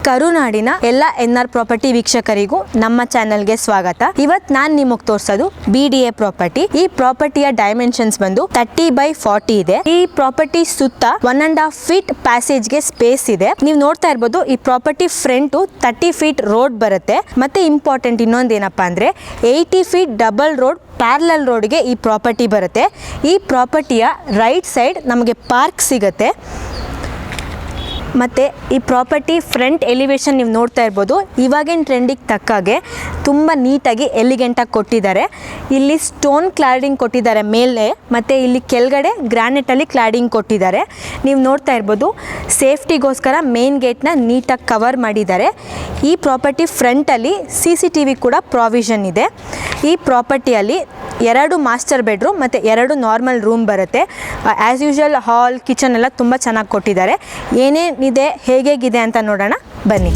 ಕರುನಾಡಿನ ಎಲ್ಲ NR property ವೀಕ್ಷಕರಿಗೂ ನಮ್ಮ ಚಾನೆಲ್ಗೆ ಸ್ವಾಗತ. ಇವತ್ತು ನಾನು ನಿಮಗೆ ತೋರಿಸೋದು BDA ಪ್ರಾಪರ್ಟಿ. ಈ ಪ್ರಾಪರ್ಟಿಯ ಡೈಮೆನ್ಷನ್ಸ್ ಬಂದು 30/40 ಇದೆ. ಈ ಪ್ರಾಪರ್ಟಿ ಸುತ್ತ 1.5 ಫೀಟ್ ಪ್ಯಾಸೇಜ್ಗೆ ಸ್ಪೇಸ್ ಇದೆ. ನೀವು ನೋಡ್ತಾ ಇರ್ಬೋದು ಈ ಪ್ರಾಪರ್ಟಿ ಫ್ರಂಟ್ 30 ಫೀಟ್ ರೋಡ್ ಬರುತ್ತೆ. ಮತ್ತೆ ಇಂಪಾರ್ಟೆಂಟ್ ಇನ್ನೊಂದೇನಪ್ಪ ಅಂದ್ರೆ 80 ಫೀಟ್ ಡಬಲ್ ರೋಡ್ ಪ್ಯಾರಲಲ್ ರೋಡ್ಗೆ ಈ ಪ್ರಾಪರ್ಟಿ ಬರುತ್ತೆ. ಈ ಪ್ರಾಪರ್ಟಿಯ ರೈಟ್ ಸೈಡ್ ನಮಗೆ ಪಾರ್ಕ್ ಸಿಗುತ್ತೆ. ಮತ್ತು ಈ ಪ್ರಾಪರ್ಟಿ ಫ್ರಂಟ್ ಎಲಿವೇಶನ್ ನೀವು ನೋಡ್ತಾ ಇರ್ಬೋದು. ಇವಾಗಿನ ಟ್ರೆಂಡಿಗೆ ತಕ್ಕಾಗೆ ತುಂಬ ನೀಟಾಗಿ ಎಲಿಗೆಂಟಾಗಿ ಕೊಟ್ಟಿದ್ದಾರೆ. ಇಲ್ಲಿ ಸ್ಟೋನ್ ಕ್ಲಾಡಿಂಗ್ ಕೊಟ್ಟಿದ್ದಾರೆ ಮೇಲೆ, ಮತ್ತು ಇಲ್ಲಿ ಕೆಳಗಡೆ ಗ್ರಾನೈಟಲ್ಲಿ ಕ್ಲಾಡಿಂಗ್ ಕೊಟ್ಟಿದ್ದಾರೆ. ನೀವು ನೋಡ್ತಾ ಇರ್ಬೋದು ಸೇಫ್ಟಿಗೋಸ್ಕರ ಮೇನ್ ಗೇಟ್ನ ನೀಟಾಗಿ ಕವರ್ ಮಾಡಿದ್ದಾರೆ. ಈ ಪ್ರಾಪರ್ಟಿ ಫ್ರಂಟಲ್ಲಿ CCTV ಕೂಡ ಪ್ರಾವಿಷನ್ ಇದೆ. ಈ ಪ್ರಾಪರ್ಟಿಯಲ್ಲಿ 2 ಮಾಸ್ಟರ್ ಬೆಡ್ರೂಮ್ ಮತ್ತು 2 ನಾರ್ಮಲ್ ರೂಮ್ ಬರುತ್ತೆ. ಆ್ಯಸ್ ಯೂಶುವಲ್ ಹಾಲ್ ಕಿಚನ್ ಎಲ್ಲ ತುಂಬ ಚೆನ್ನಾಗಿ ಕೊಟ್ಟಿದ್ದಾರೆ. ಏನೇನಿದೆ ಹೇಗಿದೆ ಅಂತ ನೋಡೋಣ ಬನ್ನಿ.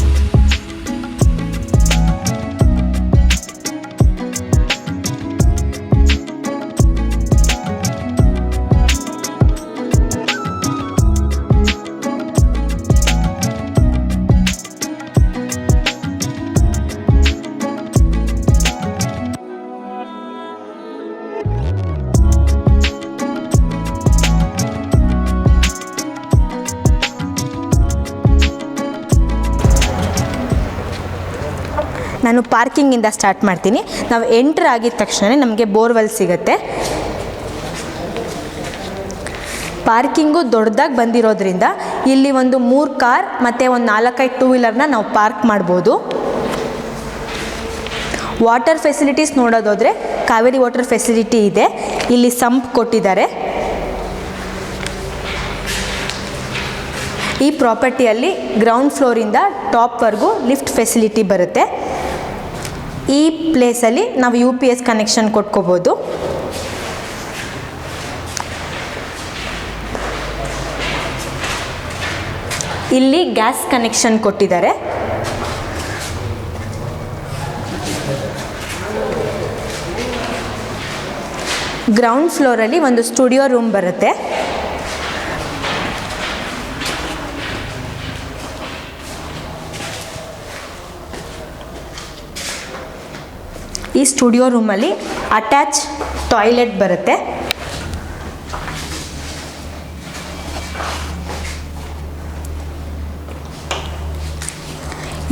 ನಾನು ಪಾರ್ಕಿಂಗಿಂದ ಸ್ಟಾರ್ಟ್ ಮಾಡ್ತೀನಿ. ನಾವು ಎಂಟರ್ ಆಗಿದ ತಕ್ಷಣ ನಮಗೆ ಬೋರ್ವೆಲ್ ಸಿಗುತ್ತೆ. ಪಾರ್ಕಿಂಗು ದೊಡ್ಡದಾಗಿ ಬಂದಿರೋದ್ರಿಂದ ಇಲ್ಲಿ ಒಂದು 3 ಕಾರ್ ಮತ್ತು ಒಂದು 4-5 ಟೂ ವೀಲರ್ನ ನಾವು ಪಾರ್ಕ್ ಮಾಡ್ಬೋದು. ವಾಟರ್ ಫೆಸಿಲಿಟೀಸ್ ನೋಡೋದಾದರೆ ಕಾವೇರಿ ವಾಟರ್ ಫೆಸಿಲಿಟಿ ಇದೆ. ಇಲ್ಲಿ ಸಂಪ್ ಕೊಟ್ಟಿದ್ದಾರೆ. ಈ ಪ್ರಾಪರ್ಟಿಯಲ್ಲಿ ಗ್ರೌಂಡ್ ಫ್ಲೋರಿಂದ ಟಾಪ್ವರೆಗೂ ಲಿಫ್ಟ್ ಫೆಸಿಲಿಟಿ ಬರುತ್ತೆ. ಈ ಪ್ಲೇಸಲ್ಲಿ ನಾವು UPS ಕನೆಕ್ಷನ್ ಕೊಟ್ಕೋಬೋದು. ಇಲ್ಲಿ ಗ್ಯಾಸ್ ಕನೆಕ್ಷನ್ ಕೊಟ್ಟಿದ್ದಾರೆ. ಗ್ರೌಂಡ್ ಫ್ಲೋರಲ್ಲಿ ಒಂದು ಸ್ಟುಡಿಯೋ ರೂಮ್ ಬರುತ್ತೆ. ಈ ಸ್ಟುಡಿಯೋ ರೂಮಲ್ಲಿ ಅಟ್ಯಾಚ್ ಟಾಯ್ಲೆಟ್ ಬರುತ್ತೆ.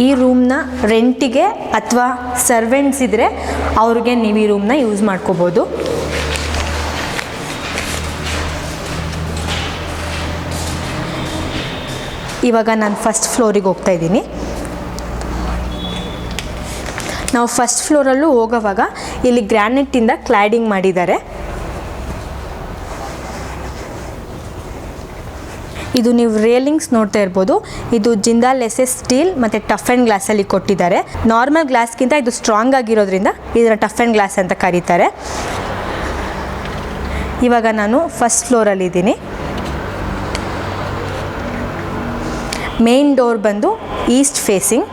ಈ ರೂಮ್ನ ರೆಂಟಿಗೆ ಅಥವಾ ಸರ್ವೆಂಟ್ಸ್ ಇದ್ದರೆ ಅವ್ರಿಗೆ ನೀವು ಈ ರೂಮ್ನ ಯೂಸ್ ಮಾಡ್ಕೋಬೋದು. ಇವಾಗ ನಾನು ಫಸ್ಟ್ ಫ್ಲೋರಿಗೆ ಹೋಗ್ತಾ ಇದ್ದೀನಿ. ನಾವು ಫಸ್ಟ್ ಫ್ಲೋರಲ್ಲೂ ಹೋಗೋವಾಗ ಇಲ್ಲಿ ಗ್ರಾನೈಟಿಂದ ಕ್ಲಾಡಿಂಗ್ ಮಾಡಿದ್ದಾರೆ. ಇದು ನೀವು ರೇಲಿಂಗ್ಸ್ ನೋಡ್ತಾ ಇರ್ಬೋದು. ಇದು ಜಿಂದಾಲ್ SS ಸ್ಟೀಲ್ ಮತ್ತು ಟಫ್ ಆ್ಯಂಡ್ ಗ್ಲಾಸಲ್ಲಿ ಕೊಟ್ಟಿದ್ದಾರೆ. ನಾರ್ಮಲ್ ಗ್ಲಾಸ್ಗಿಂತ ಇದು ಸ್ಟ್ರಾಂಗ್ ಆಗಿರೋದ್ರಿಂದ ಇದನ್ನು ಟಫ್ ಆ್ಯಂಡ್ ಗ್ಲಾಸ್ ಅಂತ ಕರೀತಾರೆ. ಇವಾಗ ನಾನು ಫಸ್ಟ್ ಫ್ಲೋರಲ್ಲಿದ್ದೀನಿ. ಮೇನ್ ಡೋರ್ ಬಂದು ಈಸ್ಟ್ ಫೇಸಿಂಗ್.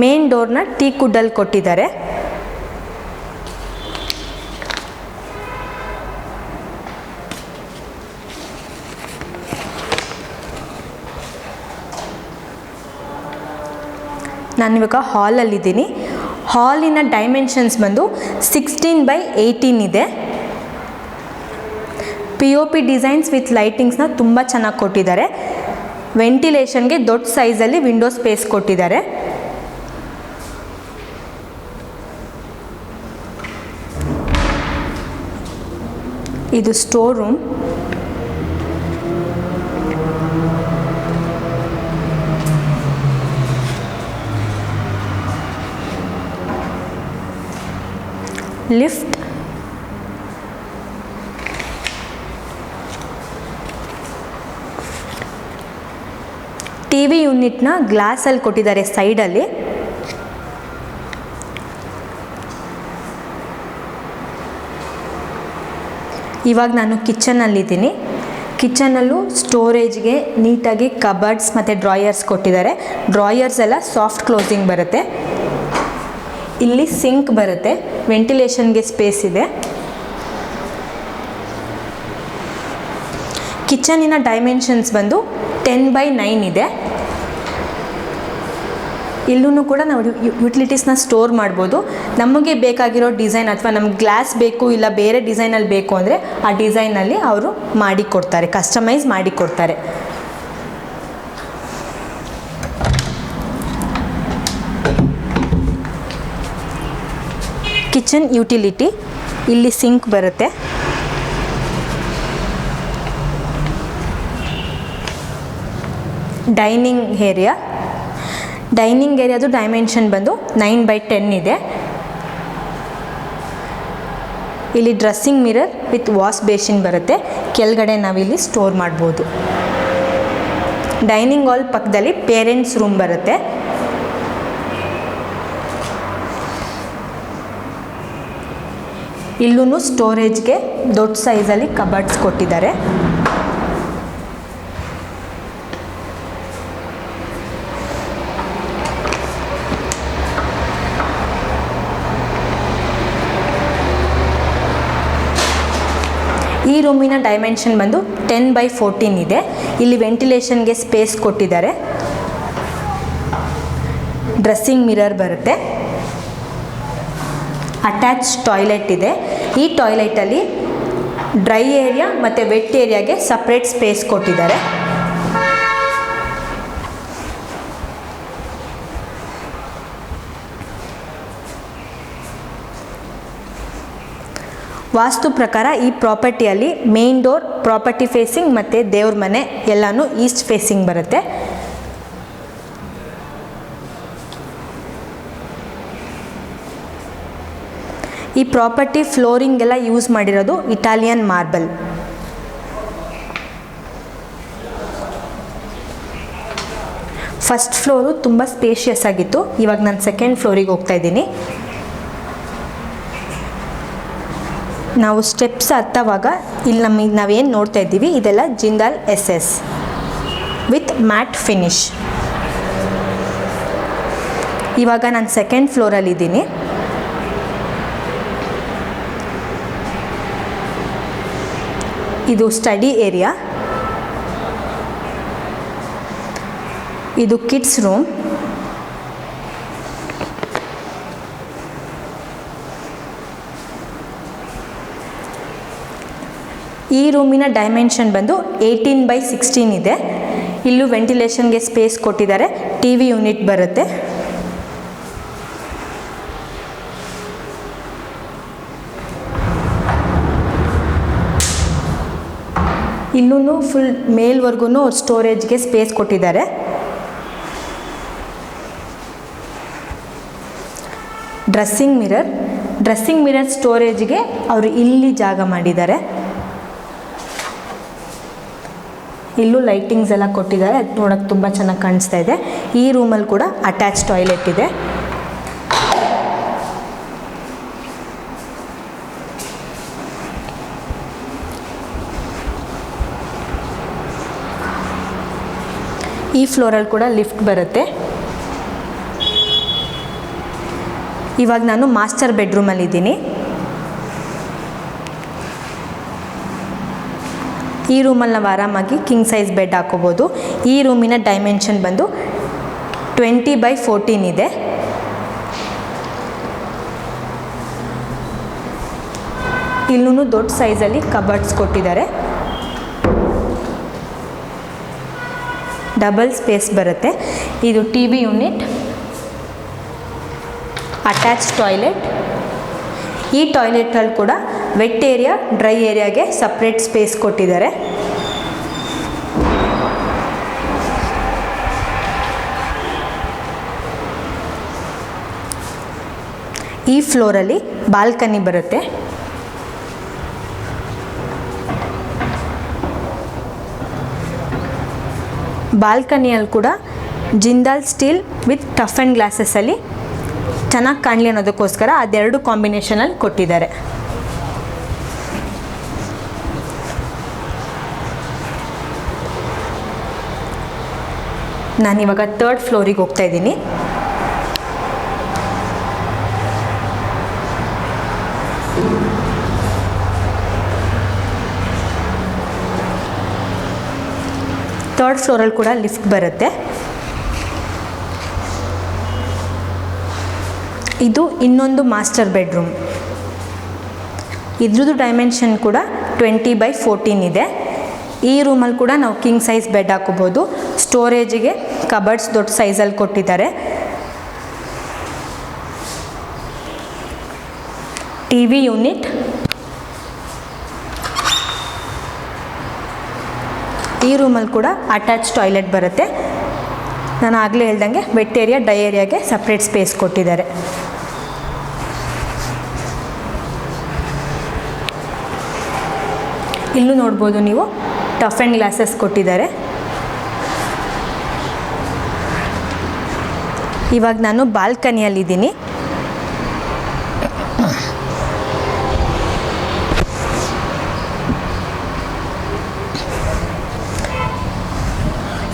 ಮೇನ್ ಡೋರ್ನ ಟೀಕ್ ವುಡ್ಡಲ್ಲಿ ಕೊಟ್ಟಿದ್ದಾರೆ. ನಾನಿವಾಗ ಹಾಲಲ್ಲಿದ್ದೀನಿ. ಹಾಲಿನ ಡೈಮೆನ್ಷನ್ಸ್ ಬಂದು 16/18 ಇದೆ. POP ಡಿಸೈನ್ಸ್ ವಿತ್ ಲೈಟಿಂಗ್ಸ್ನ ತುಂಬ ಚೆನ್ನಾಗಿ ಕೊಟ್ಟಿದ್ದಾರೆ. ವೆಂಟಿಲೇಷನ್ಗೆ ದೊಡ್ಡ ಸೈಜಲ್ಲಿ ವಿಂಡೋ ಸ್ಪೇಸ್ ಕೊಟ್ಟಿದ್ದಾರೆ. ಇದು ಸ್ಟೋರ್ ರೂಮ್. ಲಿಫ್ಟ್, TV ಯೂನಿಟ್ನ ಗ್ಲಾಸಲ್ಲಿ ಕೊಟ್ಟಿದ್ದಾರೆ ಸೈಡಲ್ಲಿ. ಇವಾಗ ನಾನು ಕಿಚನಲ್ಲಿದ್ದೀನಿ. ಕಿಚನಲ್ಲೂ ಸ್ಟೋರೇಜ್ಗೆ ನೀಟಾಗಿ ಕಬರ್ಡ್ಸ್ ಮತ್ತು ಡ್ರಾಯರ್ಸ್ ಕೊಟ್ಟಿದ್ದಾರೆ. ಡ್ರಾಯರ್ಸ್ ಎಲ್ಲ ಸಾಫ್ಟ್ ಕ್ಲೋಸಿಂಗ್ ಬರುತ್ತೆ. ಇಲ್ಲಿ ಸಿಂಕ್ ಬರುತ್ತೆ, ವೆಂಟಿಲೇಷನ್ಗೆ ಸ್ಪೇಸ್ ಇದೆ. ಕಿಚನಿನ ಡೈಮೆನ್ಷನ್ಸ್ ಬಂದು 10x9 ಇದೆ. ಇಲ್ಲೂ ಕೂಡ ನಾವು ಯುಟಿಲಿಟೀಸ್ನ ಸ್ಟೋರ್ ಮಾಡ್ಬೋದು. ನಮಗೆ ಬೇಕಾಗಿರೋ ಡಿಸೈನ್ ಅಥವಾ ನಮ್ಗೆ ಗ್ಲಾಸ್ ಬೇಕು ಇಲ್ಲ ಬೇರೆ ಡಿಸೈನಲ್ಲಿ ಬೇಕು ಅಂದರೆ ಆ ಡಿಸೈನಲ್ಲಿ ಅವರು ಮಾಡಿಕೊಡ್ತಾರೆ, ಕಸ್ಟಮೈಸ್ ಮಾಡಿಕೊಡ್ತಾರೆ. ಕಿಚನ್ ಯುಟಿಲಿಟಿ, ಇಲ್ಲಿ ಸಿಂಕ್ ಬರುತ್ತೆ, ಡೈನಿಂಗ್ ಏರಿಯಾದು ಡೈಮೆನ್ಷನ್ ಬಂದು 9x10 ಇದೆ. ಇಲ್ಲಿ dressing mirror with wash basin ಬರುತ್ತೆ, ಕೆಳಗಡೆ ನಾವಿಲ್ಲಿ ಸ್ಟೋರ್ ಮಾಡ್ಬೋದು. ಡೈನಿಂಗ್ ಹಾಲ್ ಪಕ್ಕದಲ್ಲಿ ಪೇರೆಂಟ್ಸ್ ರೂಮ್ ಬರುತ್ತೆ. ಇಲ್ಲೂ ಸ್ಟೋರೇಜ್ಗೆ ದೊಡ್ಡ ಸೈಜಲ್ಲಿ ಕಬರ್ಡ್ಸ್ ಕೊಟ್ಟಿದ್ದಾರೆ. ಈ ರೂಮಿನ ಡೈಮೆನ್ಷನ್ ಬಂದು 10x14 ಇದೆ. ಇಲ್ಲಿ ವೆಂಟಿಲೇಷನ್ಗೆ ಸ್ಪೇಸ್ ಕೊಟ್ಟಿದ್ದಾರೆ. ಡ್ರೆಸ್ಸಿಂಗ್ ಮಿರರ್ ಬರುತ್ತೆ, ಅಟ್ಯಾಚ್ ಟಾಯ್ಲೆಟ್ ಇದೆ. ಈ ಟಾಯ್ಲೆಟಲ್ಲಿ ಡ್ರೈ ಏರಿಯಾ ಮತ್ತು ವೆಟ್ ಏರಿಯಾಗೆ ಸಪ್ರೇಟ್ ಸ್ಪೇಸ್ ಕೊಟ್ಟಿದ್ದಾರೆ. ವಾಸ್ತು ಪ್ರಕಾರ ಈ ಪ್ರಾಪರ್ಟಿಯಲ್ಲಿ ಮೇನ್ ಡೋರ್ ಪ್ರಾಪರ್ಟಿ ಫೇಸಿಂಗ್ ಮತ್ತು ದೇವ್ರ ಮನೆ ಎಲ್ಲನೂ ಈಸ್ಟ್ ಫೇಸಿಂಗ್ ಬರುತ್ತೆ. ಈ ಪ್ರಾಪರ್ಟಿ ಫ್ಲೋರಿಂಗ್ ಎಲ್ಲ ಯೂಸ್ ಮಾಡಿರೋದು ಇಟಾಲಿಯನ್ ಮಾರ್ಬಲ್. ಫಸ್ಟ್ ಫ್ಲೋರು ತುಂಬ ಸ್ಪೇಷಿಯಸ್ ಆಗಿತ್ತು. ಇವಾಗ ನಾನು ಸೆಕೆಂಡ್ ಫ್ಲೋರಿಗೆ ಹೋಗ್ತಾ ಇದ್ದೀನಿ. ನಾವು ಸ್ಟೆಪ್ಸ್ ಹತ್ತುವಾಗ ಇಲ್ಲಿ ನಾವೇನು ನೋಡ್ತಾ ಇದ್ದೀವಿ ಇದೆಲ್ಲ Jindal SS with mat finish. ಇವಾಗ ನಾನು ಸೆಕೆಂಡ್ ಫ್ಲೋರಲ್ಲಿದ್ದೀನಿ. ಇದು ಸ್ಟಡಿ ಏರಿಯಾ, ಇದು ಕಿಡ್ಸ್ ರೂಮ್, ಈ ರೂಮಿನ ಡೈಮೆನ್ಷನ್ ಬಂದು 18x16 ಇದೆ. ಇಲ್ಲೂ ವೆಂಟಿಲೇಷನ್ಗೆ ಸ್ಪೇಸ್ ಕೊಟ್ಟಿದ್ದಾರೆ. TV ಯೂನಿಟ್ ಬರುತ್ತೆ. ಇಲ್ಲೂ ಫುಲ್ ಮೇಲ್ವರೆಗೂ ಅವ್ರು ಸ್ಟೋರೇಜ್ಗೆ ಸ್ಪೇಸ್ ಕೊಟ್ಟಿದ್ದಾರೆ. ಡ್ರೆಸ್ಸಿಂಗ್ ಮಿರರ್ ಸ್ಟೋರೇಜ್ಗೆ ಅವರು ಇಲ್ಲಿ ಜಾಗ ಮಾಡಿದ್ದಾರೆ. ಇಲ್ಲೂ ಲೈಟಿಂಗ್ಸ್ ಎಲ್ಲ ಕೊಟ್ಟಿದ್ದಾರೆ, ಅದು ನೋಡೋಕ್ಕೆ ತುಂಬ ಚೆನ್ನಾಗಿ ಕಾಣಿಸ್ತಾ ಇದೆ. ಈ ರೂಮಲ್ಲಿ ಕೂಡ ಅಟ್ಯಾಚ್ ಟಾಯ್ಲೆಟ್ ಇದೆ. ಈ ಫ್ಲೋರಲ್ಲಿ ಕೂಡ ಲಿಫ್ಟ್ ಬರುತ್ತೆ. ಇವಾಗ ನಾನು ಮಾಸ್ಟರ್ ಬೆಡ್ರೂಮಲ್ಲಿದ್ದೀನಿ. ಈ ರೂಮಲ್ಲಿ ನಾವು ಆರಾಮಾಗಿ ಕಿಂಗ್ ಸೈಜ್ ಬೆಡ್ ಹಾಕೋಬೋದು. ಈ ರೂಮಿನ ಡೈಮೆನ್ಷನ್ ಬಂದು 20x14 ಇದೆ. ಇಲ್ಲೂ ದೊಡ್ಡ ಸೈಜಲ್ಲಿ ಕಬರ್ಡ್ಸ್ ಕೊಟ್ಟಿದ್ದಾರೆ. ಡಬಲ್ ಸ್ಪೇಸ್ ಬರುತ್ತೆ. ಇದು TV ಯೂನಿಟ್, ಅಟ್ಯಾಚ್ ಟಾಯ್ಲೆಟ್. ಈ ಟಾಯ್ಲೆಟಲ್ಲಿ ಕೂಡ ವೆಟ್ ಏರಿಯಾ ಡ್ರೈ ಏರಿಯಾಗೆ ಸಪ್ರೇಟ್ ಸ್ಪೇಸ್ ಕೊಟ್ಟಿದ್ದಾರೆ. ಈ ಫ್ಲೋರಲ್ಲಿ ಬಾಲ್ಕನಿ ಬರುತ್ತೆ. ಬಾಲ್ಕನಿಯಲ್ಲಿ ಕೂಡ Jindal steel with tough and ಗ್ಲಾಸಸ್ಸಲ್ಲಿ ಚೆನ್ನಾಗಿ ಕಾಣಲಿ ಅನ್ನೋದಕ್ಕೋಸ್ಕರ ಅದೆರಡು ಕಾಂಬಿನೇಷನಲ್ಲಿ ಕೊಟ್ಟಿದ್ದಾರೆ. ನಾನಿವಾಗ 3rd ಫ್ಲೋರಿಗೆ ಹೋಗ್ತಾ ಇದ್ದೀನಿ. ಥರ್ಡ್ ಫ್ಲೋರಲ್ಲಿ ಕೂಡ ಲಿಫ್ಟ್ ಬರುತ್ತೆ. ಇದು ಇನ್ನೊಂದು ಮಾಸ್ಟರ್ ಬೆಡ್ರೂಮ್. ಇದ್ರದ್ದು ಡೈಮೆನ್ಷನ್ ಕೂಡ 20x14 ಇದೆ. ಈ ರೂಮಲ್ಲಿ ಕೂಡ ನಾವು ಕಿಂಗ್ ಸೈಜ್ ಬೆಡ್ ಹಾಕೋಬೋದು. ಸ್ಟೋರೇಜಿಗೆ ಕಬರ್ಡ್ಸ್ ದೊಡ್ಡ ಸೈಜಲ್ಲಿ ಕೊಟ್ಟಿದ್ದಾರೆ. ಟಿವಿ ಯೂನಿಟ್, ಈ ರೂಮಲ್ಲಿ ಕೂಡ ಅಟ್ಯಾಚ್ ಟಾಯ್ಲೆಟ್ ಬರುತ್ತೆ. ನಾನು ಆಗಲೇ ಹೇಳ್ದಂಗೆ ವೆಟ್ ಏರಿಯಾ, ಡೈ ಏರಿಯಾಗೆ ಸಪ್ರೇಟ್ ಸ್ಪೇಸ್ ಕೊಟ್ಟಿದ್ದಾರೆ. ಇಲ್ಲೂ ನೋಡ್ಬೋದು ನೀವು ಟಫ್ ಆ್ಯಂಡ್ ಗ್ಲಾಸಸ್ ಕೊಟ್ಟಿದ್ದಾರೆ. ಇವಾಗ ನಾನು ಬಾಲ್ಕನಿಯಲ್ಲಿದ್ದೀನಿ.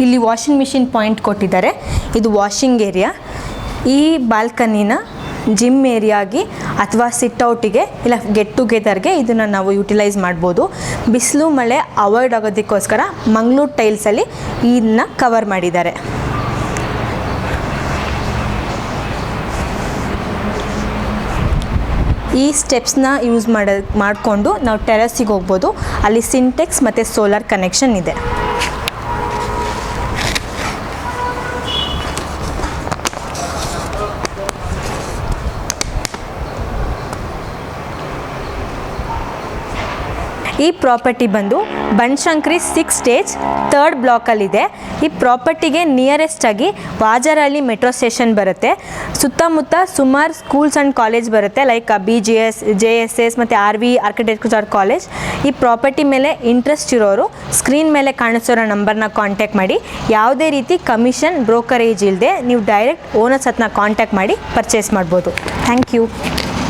ಇಲ್ಲಿ ವಾಷಿಂಗ್ ಮಿಷಿನ್ ಪಾಯಿಂಟ್ ಕೊಟ್ಟಿದ್ದಾರೆ. ಇದು ವಾಷಿಂಗ್ ಏರಿಯಾ. ಈ ಬಾಲ್ಕನಿನ ಜಿಮ್ ಏರಿಯಾಗಿ ಅಥವಾ ಸಿಟ್ಔಟಿಗೆ ಇಲ್ಲ ಗೆಟ್ ಟುಗೆದರ್ಗೆ ಇದನ್ನು ನಾವು ಯುಟಿಲೈಸ್ ಮಾಡ್ಬೋದು. ಬಿಸಿಲು ಮಳೆ ಅವಾಯ್ಡ್ ಆಗೋದಕ್ಕೋಸ್ಕರ ಮಂಗಳೂರು ಟೈಲ್ಸಲ್ಲಿ ಇದನ್ನ ಕವರ್ ಮಾಡಿದ್ದಾರೆ. ಈ ಸ್ಟೆಪ್ಸ್ನ ಯೂಸ್ ಮಾಡಿಕೊಂಡು ನಾವು ಟೆರಸಿಗೆ ಹೋಗ್ಬೋದು. ಅಲ್ಲಿ ಸಿಂಟೆಕ್ಸ್ ಮತ್ತು ಸೋಲಾರ್ ಕನೆಕ್ಷನ್ ಇದೆ. ಈ ಪ್ರಾಪರ್ಟಿ ಬಂದು ಬನಶಂಕರಿ 6 ಸ್ಟೇಜ್ 3rd ಬ್ಲಾಕಲ್ಲಿದೆ. ಈ ಪ್ರಾಪರ್ಟಿಗೆ ನಿಯರೆಸ್ಟ್ ಆಗಿ ವಾಜರಹಳ್ಳಿ ಮೆಟ್ರೋ ಸ್ಟೇಷನ್ ಬರುತ್ತೆ. ಸುತ್ತಮುತ್ತ ಸುಮಾರು ಸ್ಕೂಲ್ಸ್ ಆ್ಯಂಡ್ ಕಾಲೇಜ್ ಬರುತ್ತೆ, ಲೈಕ್ BGS, JSS ಮತ್ತು RV ಆರ್ಕಿಟೆಕ್ಚರ್ ಕಾಲೇಜ್. ಈ ಪ್ರಾಪರ್ಟಿ ಮೇಲೆ ಇಂಟ್ರೆಸ್ಟ್ ಇರೋರು ಸ್ಕ್ರೀನ್ ಮೇಲೆ ಕಾಣಿಸೋರೋ ನಂಬರ್ನ ಕಾಂಟ್ಯಾಕ್ಟ್ ಮಾಡಿ. ಯಾವುದೇ ರೀತಿ ಕಮಿಷನ್ ಬ್ರೋಕರೇಜ್ ಇಲ್ಲದೆ ನೀವು ಡೈರೆಕ್ಟ್ ಓನರ್ಸ್ ಹತ್ರನ ಕಾಂಟ್ಯಾಕ್ಟ್ ಮಾಡಿ ಪರ್ಚೇಸ್ ಮಾಡ್ಬೋದು. Thank you.